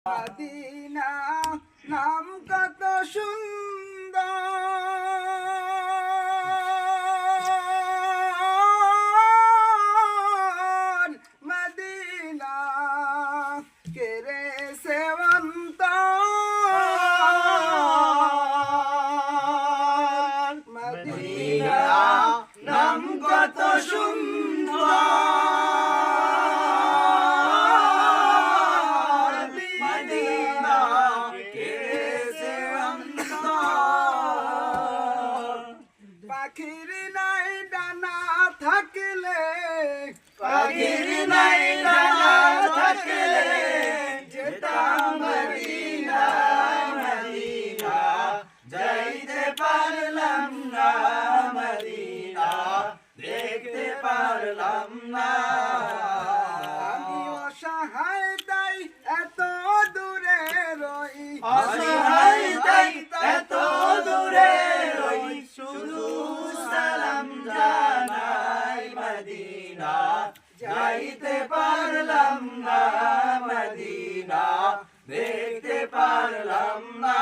Medina নাম কত সুন্দর, মদিনা কেরে সেবন্ত, মদিনা নাম কত সুন্দর, মদিনা কেরে সেবন্ত। পাখির নাই ডানা থাকলে, পাখির নাই ডানা থাকলে যেতাম মদিনা, মদিনা যাইতে পারলাম না, মদিনা দেখতে পারলাম না। আমি অসহায় তাই এত দূরে রই, অসহায় তাই এত দূরে রই, শুধু সালাম জানাই, মদিনা যাইতে পারলাম না, মদিনা দেখতে পারলাম না।